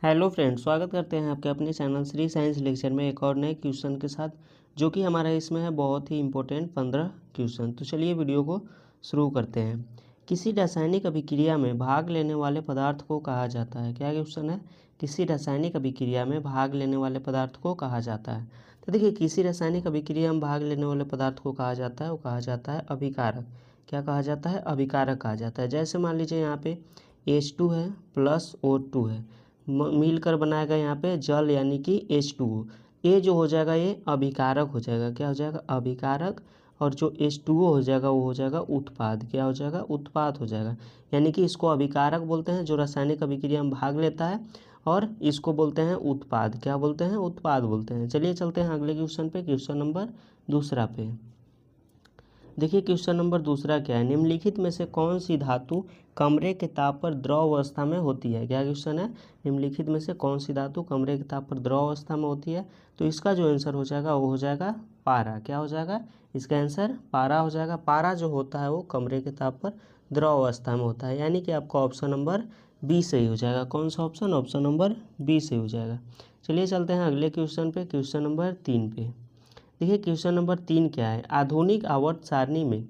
Hello friends, स्वागत करते हैं आपके अपने चैनल श्री साइंस लेक्चर में एक और नए क्वेश्चन के साथ, जो कि हमारा इसमें है बहुत ही इम्पोर्टेंट 15 क्वेश्चन। तो चलिए वीडियो को शुरू करते हैं। किसी रासायनिक अभिक्रिया में भाग लेने वाले पदार्थ को कहा जाता है। क्या क्वेश्चन है? किसी रासायनिक अभिक्रिया में भाग लेने वाले पदार्थ को कहा जाता है। तो देखिए, किसी रासायनिक अभिक्रिया में भाग लेने वाले पदार्थ को कहा जाता है, वो कहा जाता है अभिकारक। क्या कहा जाता है? अभिकारक कहा जाता है। जैसे मान लीजिए यहाँ पे H2 है प्लस O2 है, मिलकर बनाएगा यहाँ पे जल यानी कि H2O। ये जो हो जाएगा ये अभिकारक हो जाएगा। क्या हो जाएगा? अभिकारक। और जो H2O हो जाएगा वो हो जाएगा उत्पाद। क्या हो जाएगा? उत्पाद हो जाएगा। यानी कि इसको अभिकारक बोलते हैं जो रासायनिक अभिक्रिया में भाग लेता है, और इसको बोलते हैं उत्पाद। क्या बोलते हैं? उत्पाद बोलते हैं। चलिए चलते हैं अगले क्वेश्चन पे, क्वेश्चन नंबर दूसरा पे। देखिए क्वेश्चन नंबर दूसरा क्या है? निम्नलिखित में से कौन सी धातु कमरे के ताप पर द्रव अवस्था में होती है। क्या क्वेश्चन है? निम्नलिखित में से कौन सी धातु कमरे के ताप पर द्रव अवस्था में होती है। तो इसका जो आंसर हो जाएगा वो हो जाएगा पारा। क्या हो जाएगा? इसका आंसर पारा हो जाएगा। पारा जो होता है वो कमरे के ताप पर द्रव अवस्था में होता है। यानी कि आपका ऑप्शन नंबर बी सही हो जाएगा। कौन सा ऑप्शन? ऑप्शन नंबर बी सही हो जाएगा। चलिए चलते हैं अगले क्वेश्चन पे, क्वेश्चन नंबर 3 पे। देखिए क्वेश्चन नंबर 3 क्या है? आधुनिक आवर्त सारणी में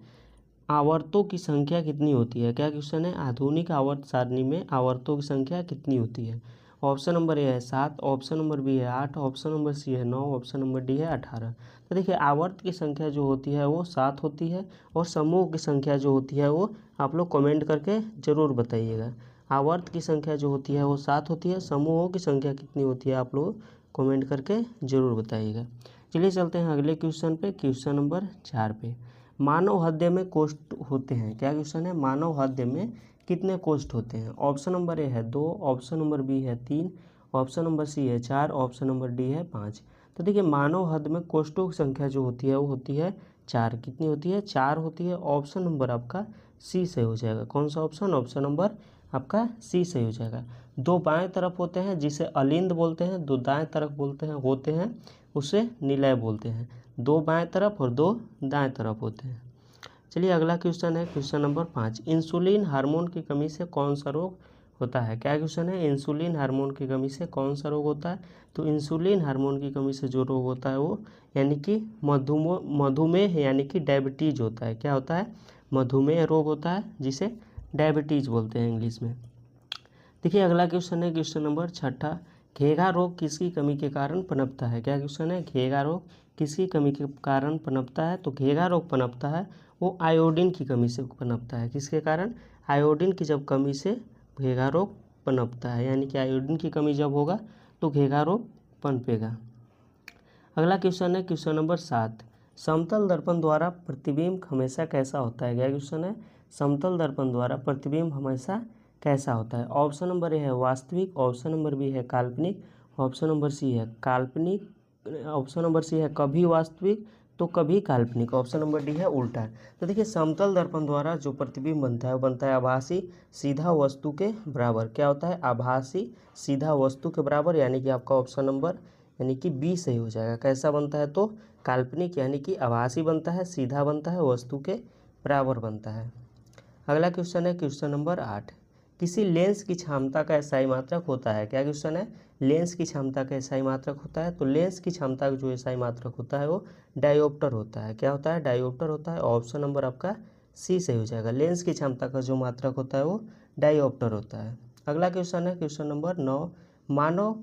आवर्तों की संख्या कितनी होती है। क्या क्वेश्चन है? आधुनिक आवर्त सारणी में आवर्तों की संख्या कितनी होती है। ऑप्शन नंबर ए है 7, ऑप्शन नंबर बी है 8, ऑप्शन नंबर सी है 9, ऑप्शन नंबर डी है 18। तो देखिए आवर्त की संख्या जो होती है वो 7 होती है, और समूह की संख्या जो होती है वो आप लोग कमेंट करके ज़रूर बताइएगा। आवर्त की संख्या जो होती है वो 7 होती है, समूहों की संख्या कितनी होती है आप लोग कमेंट करके ज़रूर बताइएगा। चलिए चलते हैं अगले क्वेश्चन पे, क्वेश्चन नंबर 4 पे। मानव हृदय में कोष्ठ होते हैं। क्या क्वेश्चन है? मानव हृदय में कितने कोष्ठ होते हैं। ऑप्शन नंबर ए है 2, ऑप्शन नंबर बी है 3, ऑप्शन नंबर सी है 4, ऑप्शन नंबर डी है 5। तो देखिए मानव हृदय में कोष्ठों की संख्या जो होती है वो होती है 4। कितनी होती है? 4 होती है। ऑप्शन नंबर आपका सी सही हो जाएगा। कौन सा ऑप्शन? ऑप्शन नंबर आपका सी सही हो जाएगा। 2 बाएं तरफ होते हैं जिसे अलिंद बोलते हैं, 2 दाएं तरफ होते हैं उसे निलय बोलते हैं। 2 बाएं तरफ और 2 दाएं तरफ होते हैं। चलिए अगला क्वेश्चन है, क्वेश्चन नंबर 5। इंसुलिन हार्मोन की कमी से कौन सा रोग होता है। क्या क्वेश्चन है? इंसुलिन हार्मोन की कमी से कौन सा रोग होता है। तो इंसुलिन हार्मोन की कमी से जो रोग होता है वो यानी कि मधुमेह यानी कि डायबिटीज होता है। क्या होता है? मधुमेह रोग होता है, जिसे डायबिटीज बोलते हैं इंग्लिश में। देखिए अगला क्वेश्चन है, क्वेश्चन नंबर 6। घेघा रोग किसकी कमी के कारण पनपता है। क्या क्वेश्चन है? घेघा रोग किसकी कमी के कारण पनपता है। तो घेघा रोग पनपता है वो आयोडीन की कमी से पनपता है। किसके कारण? आयोडीन की जब कमी से घेघा रोग पनपता है। यानी कि आयोडीन की कमी जब होगा तो घेघा रोग पनपेगा। अगला क्वेश्चन है, क्वेश्चन नंबर 7। समतल दर्पण द्वारा प्रतिबिंब हमेशा कैसा होता है। क्या क्वेश्चन है? समतल दर्पण द्वारा प्रतिबिंब हमेशा कैसा होता है। ऑप्शन नंबर ए है वास्तविक, ऑप्शन नंबर बी है काल्पनिक, ऑप्शन नंबर सी है काल्पनिक, ऑप्शन नंबर सी है कभी वास्तविक तो कभी काल्पनिक, ऑप्शन नंबर डी है उल्टा। तो देखिए समतल दर्पण द्वारा जो प्रतिबिंब बनता है वो बनता है आभासी सीधा वस्तु के बराबर। क्या होता है? आभासी सीधा वस्तु के बराबर। यानी कि आपका ऑप्शन नंबर यानी कि बी सही हो जाएगा। कैसा बनता है? तो काल्पनिक यानी कि आभासी बनता है, सीधा बनता है, वस्तु के बराबर बनता है। अगला क्वेश्चन है, क्वेश्चन नंबर 8। किसी लेंस की क्षमता का एसआई मात्रक होता है। क्या क्वेश्चन है? लेंस की क्षमता का एसआई मात्रक होता है। तो लेंस की क्षमता का जो एसआई मात्रक होता है वो डायोप्टर होता है। क्या होता है? डायोप्टर होता है। ऑप्शन नंबर आपका सी सही हो जाएगा। लेंस की क्षमता का जो मात्रक होता है वो डायोप्टर होता है। अगला क्वेश्चन है, क्वेश्चन नंबर 9।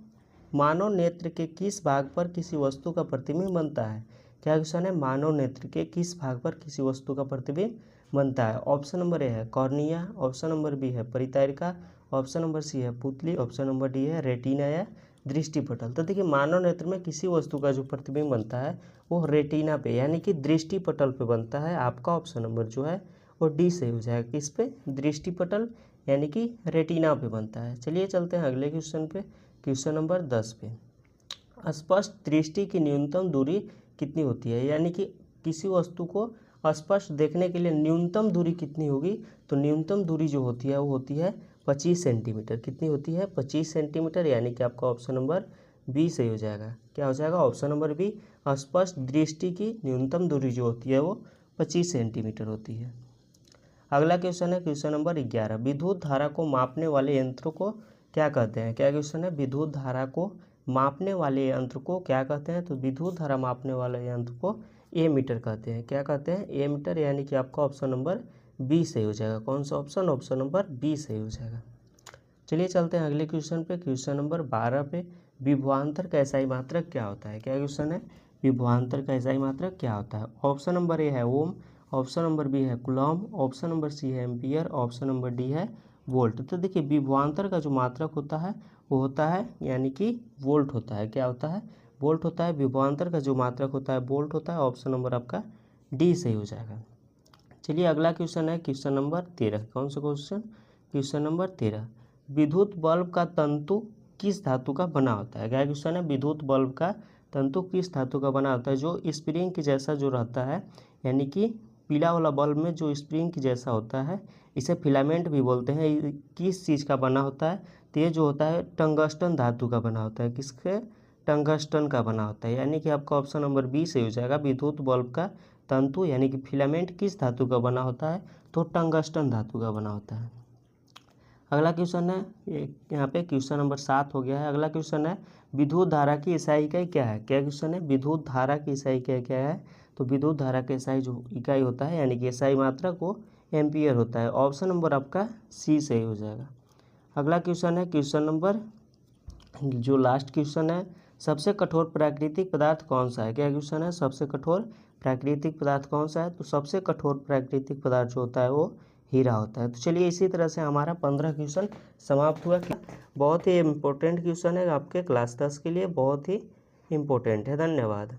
मानव नेत्र के किस भाग पर किसी वस्तु का प्रतिबिंब बनता है। क्या क्वेश्चन है? मानव नेत्र के किस भाग पर किसी वस्तु का प्रतिबिंब बनता है। ऑप्शन नंबर ए है कॉर्निया, ऑप्शन नंबर बी है परितैरिका, ऑप्शन नंबर सी है पुतली, ऑप्शन नंबर डी है रेटिना या दृष्टिपटल। तो देखिए मानव नेत्र में किसी वस्तु का जो प्रतिबिंब बनता है वो रेटिना पे यानी कि दृष्टिपटल पे बनता है। आपका ऑप्शन नंबर जो है वो डी सही हो जाएगा। किस पे? दृष्टिपटल यानी कि रेटिना पे बनता है। चलिए चलते हैं अगले क्वेश्चन पे, क्वेश्चन नंबर 10 पे। स्पष्ट दृष्टि की न्यूनतम दूरी कितनी होती है। यानी कि किसी वस्तु को स्पष्ट देखने के लिए न्यूनतम दूरी कितनी होगी। तो न्यूनतम दूरी जो होती है वो होती है 25 सेंटीमीटर। कितनी होती है? 25 सेंटीमीटर। यानी कि आपका ऑप्शन नंबर बी सही हो जाएगा। क्या हो जाएगा? Option number B. स्पष्ट दृष्टि की न्यूनतम दूरी जो होती है वो 25 सेंटीमीटर होती है। अगला क्वेश्चन है, क्वेश्चन नंबर 11। विद्युत धारा को मापने वाले यंत्रों को क्या कहते हैं? क्या क्वेश्चन है? विद्युत धारा को मापने वाले यंत्र को क्या कहते हैं? तो विद्युत धारा मापने वाले यंत्र को एमीटर कहते हैं। क्या कहते हैं? एमीटर, यानी कि आपका ऑप्शन नंबर बी सही हो जाएगा। कौन सा ऑप्शन? ऑप्शन नंबर बी सही हो जाएगा। चलिए चलते हैं अगले क्वेश्चन पे। क्वेश्चन नंबर 12 पे, विभवांतर का एसआई मात्रक क्या होता है? क्या क्वेश्चन है? विभवांतर का एसआई मात्रक क्या होता है? ऑप्शन नंबर ए है ओम, ऑप्शन नंबर बी है कूलॉम, ऑप्शन नंबर सी है एम्पियर, ऑप्शन नंबर डी है वोल्ट। तो देखिए विभवांतर का जो मात्रक होता है वो होता है यानी कि वोल्ट होता है। क्या होता है? वोल्ट होता है। विभवांतर का जो मात्रक होता है वोल्ट होता है। ऑप्शन नंबर आपका डी सही हो जाएगा। चलिए अगला क्वेश्चन है क्वेश्चन नंबर 13। कौन सा क्वेश्चन? क्वेश्चन नंबर 13, विद्युत बल्ब का तंतु किस धातु का बना होता है? क्या क्वेश्चन है? विद्युत बल्ब का तंतु किस धातु का बना होता है? जो स्प्रिंग के जैसा जो रहता है, यानी कि पीला वाला बल्ब में जो स्प्रिंग के जैसा होता है, इसे फिलामेंट भी बोलते हैं। किस चीज़ का बना होता है? तो ये जो होता है टंगस्टन धातु का बना होता है। किसके? टंगस्टन का बना होता है। यानी कि आपका ऑप्शन नंबर बी सही हो जाएगा। विद्युत बल्ब का तंतु यानी कि फिलामेंट किस धातु का बना होता है? तो टंगस्टन धातु का बना होता है। अगला क्वेश्चन है, यहाँ पे क्वेश्चन नंबर 7 हो गया है। अगला क्वेश्चन है, विद्युत धारा की एसआई इकाई क्या है? क्या क्वेश्चन है? विद्युत धारा की एसआई इकाई क्या है? तो विद्युत धारा की एसआई जो इकाई होता है यानी कि एसआई मात्रक वो एम्पियर होता है। ऑप्शन नंबर आपका सी सही हो जाएगा। अगला क्वेश्चन है क्वेश्चन नंबर जो लास्ट क्वेश्चन है, सबसे कठोर प्राकृतिक पदार्थ कौन सा है? क्या क्वेश्चन है? सबसे कठोर प्राकृतिक पदार्थ कौन सा है? तो सबसे कठोर प्राकृतिक पदार्थ जो होता है वो हीरा होता है। तो चलिए इसी तरह से हमारा 15 क्वेश्चन समाप्त हुआ। बहुत ही इम्पोर्टेंट क्वेश्चन है आपके क्लास 10 के लिए, बहुत ही इम्पोर्टेंट है। धन्यवाद।